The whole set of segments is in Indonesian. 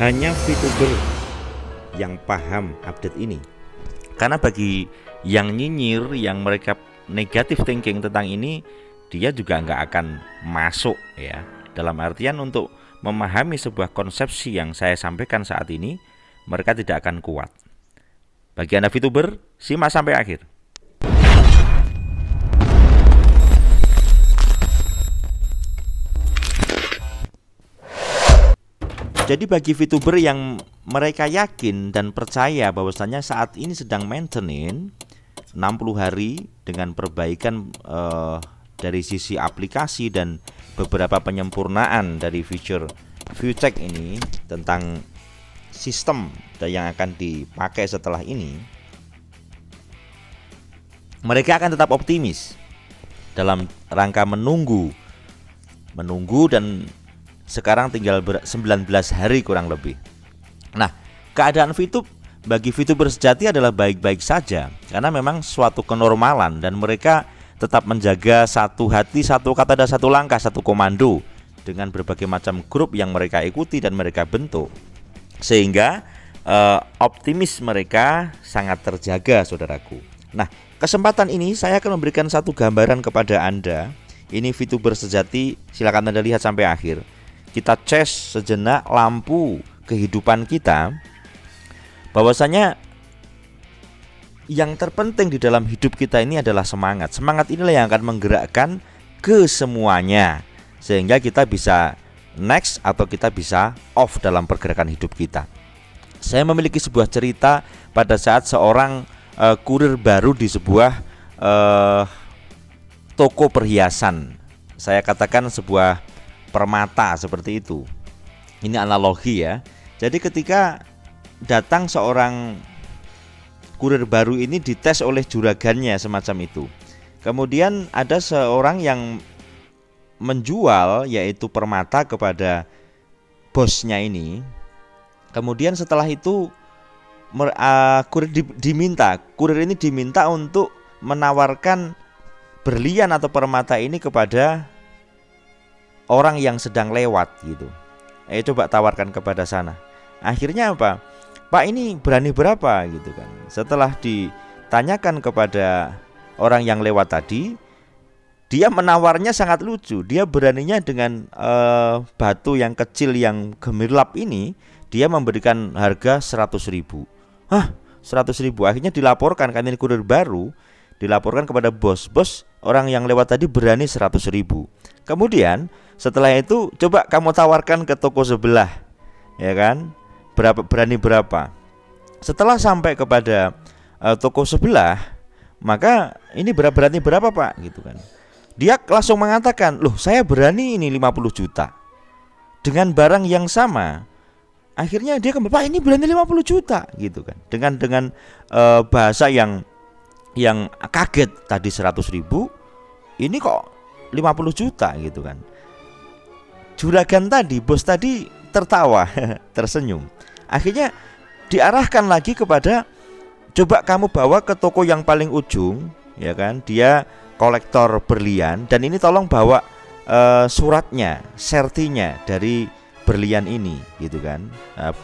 Hanya VTuber yang paham update ini. Karena bagi yang nyinyir, yang mereka negatif thinking tentang ini, dia juga nggak akan masuk ya. Dalam artian untuk memahami sebuah konsepsi yang saya sampaikan saat ini, mereka tidak akan kuat. Bagi Anda VTuber, simak sampai akhir. Jadi bagi VTuber yang mereka yakin dan percaya bahwasanya saat ini sedang maintenance 60 hari dengan perbaikan dari sisi aplikasi dan beberapa penyempurnaan dari fitur ViewTech ini tentang sistem yang akan dipakai setelah ini, mereka akan tetap optimis dalam rangka menunggu dan sekarang tinggal 19 hari kurang lebih. Nah, keadaan VTube bagi VTuber sejati adalah baik-baik saja karena memang suatu kenormalan dan mereka tetap menjaga satu hati, satu kata dan satu langkah, satu komando dengan berbagai macam grup yang mereka ikuti dan mereka bentuk. Sehingga optimis mereka sangat terjaga, saudaraku. Nah, kesempatan ini saya akan memberikan satu gambaran kepada Anda. Ini VTuber sejati, silakan Anda lihat sampai akhir. Kita cas sejenak lampu kehidupan kita, bahwasanya yang terpenting di dalam hidup kita ini adalah semangat. Semangat inilah yang akan menggerakkan ke semuanya, sehingga kita bisa next atau kita bisa off dalam pergerakan hidup kita. Saya memiliki sebuah cerita pada saat seorang kurir baru di sebuah toko perhiasan. Saya katakan sebuah permata seperti itu. Ini analogi ya. Jadi ketika datang seorang kurir baru ini dites oleh juragannya semacam itu. Kemudian ada seorang yang menjual yaitu permata kepada bosnya ini. Kemudian setelah itu kurir ini diminta untuk menawarkan berlian atau permata ini kepada orang yang sedang lewat gitu. Coba tawarkan kepada sana. Akhirnya apa? Pak, ini berani berapa gitu kan. Setelah ditanyakan kepada orang yang lewat tadi, dia menawarnya sangat lucu. Dia beraninya dengan batu yang kecil yang gemirlap ini, dia memberikan harga 100.000. Hah, 100.000. Akhirnya dilaporkan, kan ini kurir baru, dilaporkan kepada bos. Bos, orang yang lewat tadi berani 100.000. Kemudian setelah itu coba kamu tawarkan ke toko sebelah, ya kan? Berani berapa? Setelah sampai kepada toko sebelah, maka ini berani berapa Pak? Gitu kan? Dia langsung mengatakan, loh saya berani ini 50 juta dengan barang yang sama. Akhirnya dia kembali, Pak ini berani 50 juta gitu kan? Dengan bahasa yang kaget tadi 100.000, ini kok 50 juta gitu kan. Juragan tadi, bos tadi tertawa, tersenyum. Akhirnya diarahkan lagi kepada, coba kamu bawa ke toko yang paling ujung, ya kan? Dia kolektor berlian dan ini tolong bawa suratnya, sertinya dari berlian ini, gitu kan?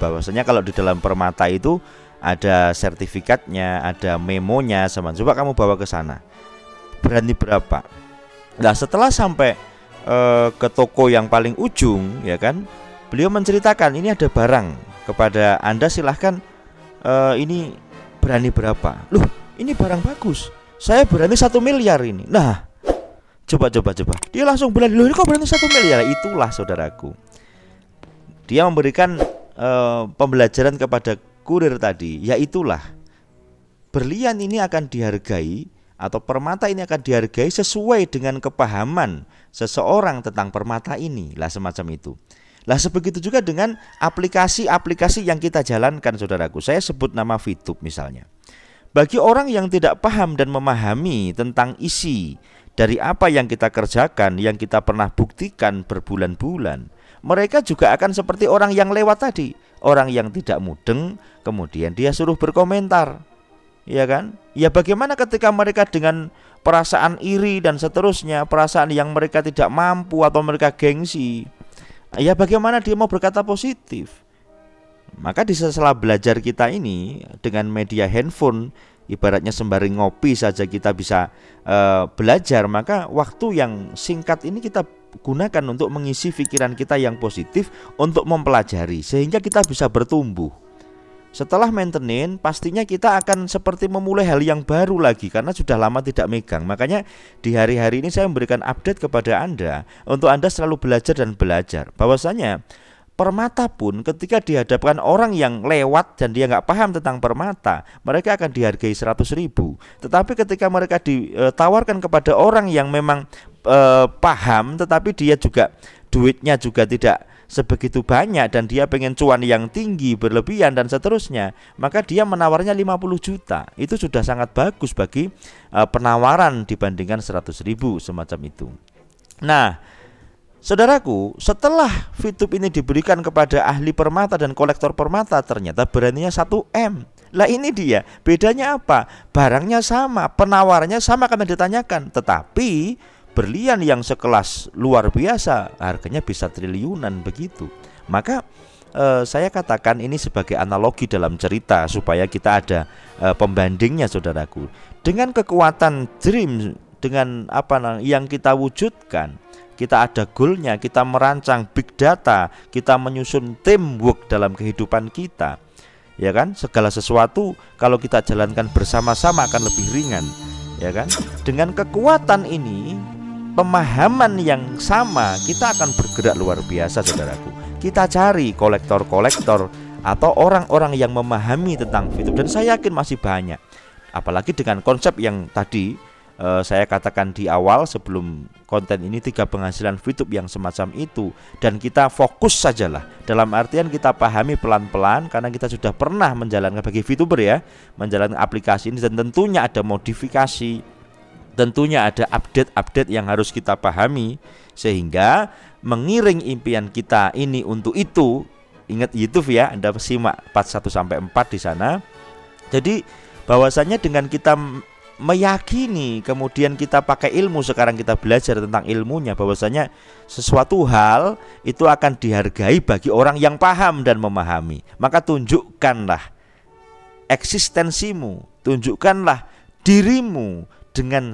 Bahwasanya kalau di dalam permata itu ada sertifikatnya, ada memonya, sama. Coba kamu bawa ke sana. Berani berapa? Nah, setelah sampai ke toko yang paling ujung, ya kan, beliau menceritakan ini ada barang kepada Anda, silahkan ini berani berapa? Loh, ini barang bagus, saya berani 1 miliar ini. Nah, coba dia langsung berani, loh ini kok berani 1 miliar? Itulah saudaraku, dia memberikan pembelajaran kepada kurir tadi. Yaitulah, berlian ini akan dihargai atau permata ini akan dihargai sesuai dengan kepahaman seseorang tentang permata ini, lah semacam itu. Lah sebegitu juga dengan aplikasi-aplikasi yang kita jalankan, saudaraku. Saya sebut nama VTube misalnya. Bagi orang yang tidak paham dan memahami tentang isi dari apa yang kita kerjakan, yang kita pernah buktikan berbulan-bulan, mereka juga akan seperti orang yang lewat tadi. Orang yang tidak mudeng, kemudian dia suruh berkomentar, ya kan? Ya bagaimana ketika mereka dengan perasaan iri dan seterusnya, perasaan yang mereka tidak mampu atau mereka gengsi, ya bagaimana dia mau berkata positif? Maka di sela-sela belajar kita ini dengan media handphone, ibaratnya sembari ngopi saja kita bisa belajar, maka waktu yang singkat ini kita gunakan untuk mengisi pikiran kita yang positif untuk mempelajari sehingga kita bisa bertumbuh. Setelah maintenance pastinya kita akan seperti memulai hal yang baru lagi karena sudah lama tidak megang. Makanya di hari-hari ini saya memberikan update kepada Anda untuk Anda selalu belajar dan belajar. Bahwasanya permata pun ketika dihadapkan orang yang lewat dan dia nggak paham tentang permata, mereka akan dihargai 100.000. Tetapi ketika mereka ditawarkan kepada orang yang memang paham, tetapi dia juga duitnya juga tidak sebegitu banyak dan dia pengen cuan yang tinggi berlebihan dan seterusnya, maka dia menawarnya 50 juta. Itu sudah sangat bagus bagi penawaran dibandingkan 100.000 semacam itu. Nah, saudaraku, setelah VTube ini diberikan kepada ahli permata dan kolektor permata, ternyata beraninya 1M. Lah ini dia, bedanya apa? Barangnya sama, penawarannya sama karena ditanyakan, tetapi berlian yang sekelas luar biasa harganya bisa triliunan begitu. Maka saya katakan ini sebagai analogi dalam cerita supaya kita ada pembandingnya, saudaraku. Dengan kekuatan dream, dengan apa yang kita wujudkan, kita ada goalnya, kita merancang big data, kita menyusun teamwork dalam kehidupan kita, ya kan? Segala sesuatu kalau kita jalankan bersama-sama akan lebih ringan, ya kan? Dengan kekuatan ini, pemahaman yang sama, kita akan bergerak luar biasa, saudaraku. Kita cari kolektor-kolektor atau orang-orang yang memahami tentang VTube, dan saya yakin masih banyak. Apalagi dengan konsep yang tadi saya katakan di awal sebelum konten ini, 3 penghasilan VTube yang semacam itu. Dan kita fokus sajalah, dalam artian kita pahami pelan-pelan karena kita sudah pernah menjalankan bagi VTuber ya, menjalankan aplikasi ini, dan tentunya ada modifikasi, tentunya ada update-update yang harus kita pahami sehingga mengiring impian kita ini untuk itu. Ingat YouTube ya, Anda simak part 1 sampai 4 di sana. Jadi bahwasanya dengan kita meyakini, kemudian kita pakai ilmu, sekarang kita belajar tentang ilmunya, bahwasanya sesuatu hal itu akan dihargai bagi orang yang paham dan memahami. Maka tunjukkanlah eksistensimu, tunjukkanlah dirimu dengan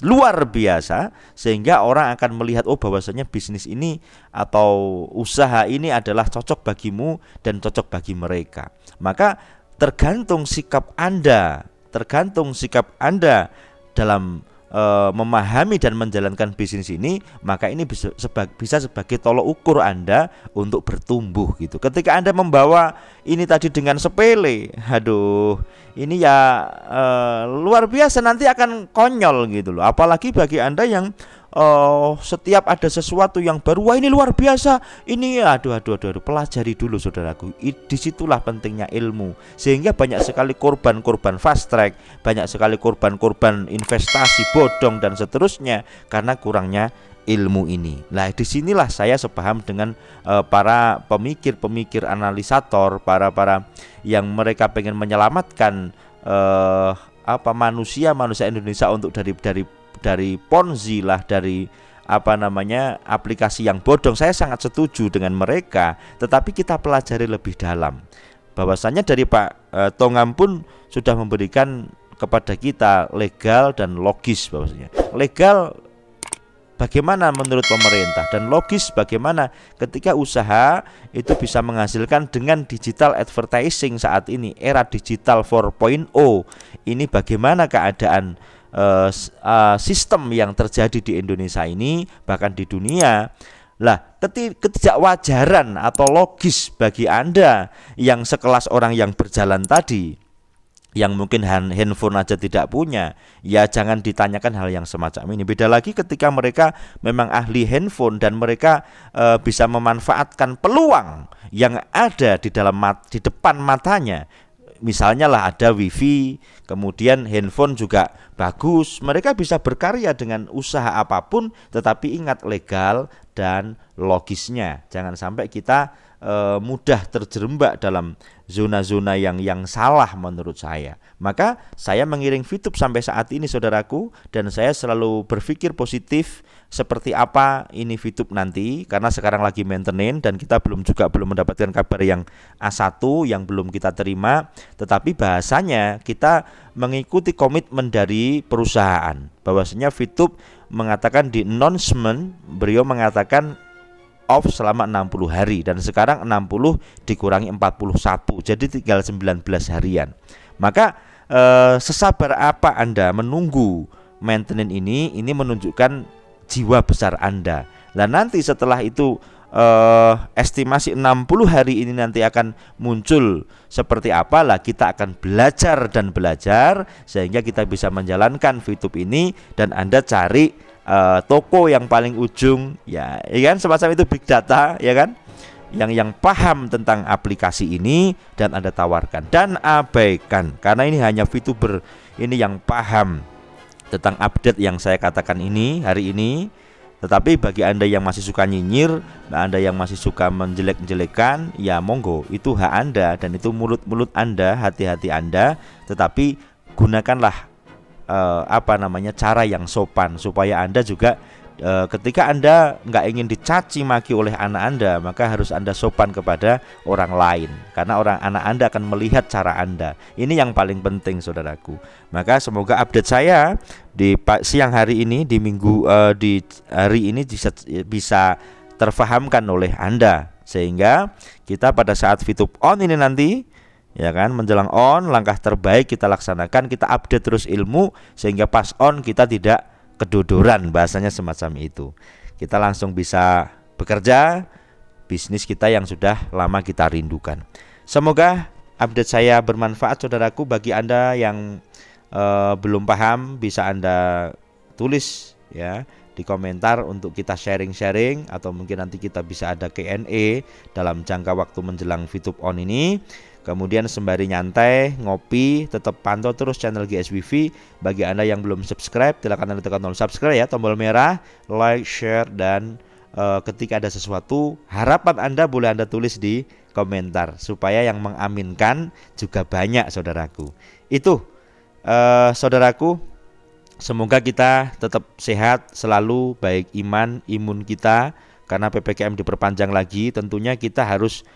luar biasa sehingga orang akan melihat, oh bahwasanya bisnis ini atau usaha ini adalah cocok bagimu dan cocok bagi mereka. Maka tergantung sikap Anda, dalam memahami dan menjalankan bisnis ini, maka ini bisa sebagai tolok ukur Anda untuk bertumbuh gitu. Ketika Anda membawa ini tadi dengan sepele, aduh, ini ya luar biasa, nanti akan konyol gitu loh. Apalagi bagi Anda yang setiap ada sesuatu yang baru, wah ini luar biasa, ini aduh, pelajari dulu, saudaraku. Disitulah pentingnya ilmu, sehingga banyak sekali korban fast track, banyak sekali korban investasi bodong dan seterusnya karena kurangnya ilmu ini. Nah, disinilah saya sepaham dengan para pemikir analisator, para yang mereka pengen menyelamatkan manusia Indonesia untuk dari Ponzi lah, dari aplikasi yang bodong. Saya sangat setuju dengan mereka, tetapi kita pelajari lebih dalam. Bahwasanya dari Pak Tongam pun sudah memberikan kepada kita legal dan logis, bahwasanya legal bagaimana menurut pemerintah dan logis bagaimana ketika usaha itu bisa menghasilkan dengan digital advertising saat ini, era digital 4.0 ini, bagaimana keadaan sistem yang terjadi di Indonesia ini, bahkan di dunia. Lah, ketidakwajaran atau logis bagi Anda yang sekelas orang yang berjalan tadi, yang mungkin handphone aja tidak punya, ya jangan ditanyakan hal yang semacam ini. Beda lagi ketika mereka memang ahli handphone dan mereka bisa memanfaatkan peluang yang ada di depan matanya. Misalnya lah ada wifi, kemudian handphone juga bagus, mereka bisa berkarya dengan usaha apapun, tetapi ingat legal dan logisnya. Jangan sampai kita mudah terjerembab dalam zona-zona yang salah menurut saya. Maka saya mengiring VTube sampai saat ini saudaraku, dan saya selalu berpikir positif seperti apa ini VTube nanti, karena sekarang lagi maintenance dan kita belum mendapatkan kabar yang A1 yang belum kita terima, tetapi bahasanya kita mengikuti komitmen dari perusahaan. Bahwasanya VTube mengatakan di announcement, beliau mengatakan off selama 60 hari, dan sekarang 60 dikurangi 41, jadi tinggal 19 harian. Maka sesabar apa Anda menunggu maintenance ini menunjukkan jiwa besar Anda. Nah nanti setelah itu estimasi 60 hari ini nanti akan muncul seperti apa, lah kita akan belajar dan belajar sehingga kita bisa menjalankan VTube ini. Dan Anda cari toko yang paling ujung, ya kan, semacam itu, big data, ya kan, yang paham tentang aplikasi ini, dan Anda tawarkan dan abaikan, karena ini hanya VTuber ini yang paham tentang update yang saya katakan ini hari ini. Tetapi bagi Anda yang masih suka nyinyir, Anda yang masih suka menjelek-jelekan, ya monggo, itu hak Anda dan itu mulut-mulut Anda, hati-hati Anda. Tetapi gunakanlah cara yang sopan, supaya Anda juga ketika Anda nggak ingin dicaci maki oleh anak Anda, maka harus Anda sopan kepada orang lain, karena anak Anda akan melihat cara Anda. Ini yang paling penting saudaraku. Maka semoga update saya di siang hari ini, di hari ini bisa terfahamkan oleh Anda, sehingga kita pada saat VTube on ini nanti, ya kan, menjelang on, langkah terbaik kita laksanakan, kita update terus ilmu sehingga pas on kita tidak kedodoran, bahasanya semacam itu. Kita langsung bisa bekerja bisnis kita yang sudah lama kita rindukan. Semoga update saya bermanfaat saudaraku. Bagi Anda yang belum paham, bisa Anda tulis ya di komentar untuk kita sharing-sharing, atau mungkin nanti kita bisa ada Q&A dalam jangka waktu menjelang VTube on ini. Kemudian sembari nyantai, ngopi, tetap pantau terus channel GSWV. Bagi Anda yang belum subscribe, silakan Anda tekan tombol subscribe ya, tombol merah, like, share, dan ketika ada sesuatu harapan Anda boleh Anda tulis di komentar, supaya yang mengaminkan juga banyak saudaraku. Itu saudaraku, semoga kita tetap sehat selalu, baik imun kita, karena PPKM diperpanjang lagi. Tentunya kita harus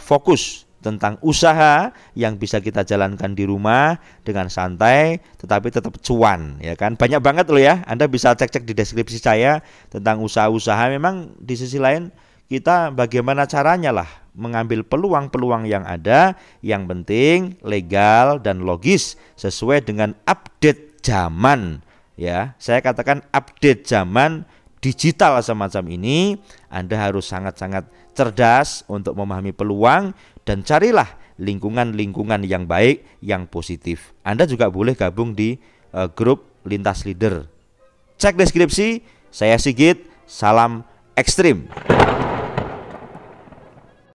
fokus tentang usaha yang bisa kita jalankan di rumah dengan santai, tetapi tetap cuan, ya kan. Banyak banget loh ya, Anda bisa cek-cek di deskripsi saya tentang usaha-usaha. Memang di sisi lain kita bagaimana caranya lah mengambil peluang-peluang yang ada, yang penting legal dan logis sesuai dengan update zaman. Ya, saya katakan update zaman digital semacam ini, Anda harus sangat-sangat cerdas untuk memahami peluang, dan carilah lingkungan-lingkungan yang baik, yang positif. Anda juga boleh gabung di grup Lintas Leader. Cek deskripsi. Saya Sigit, salam ekstrim.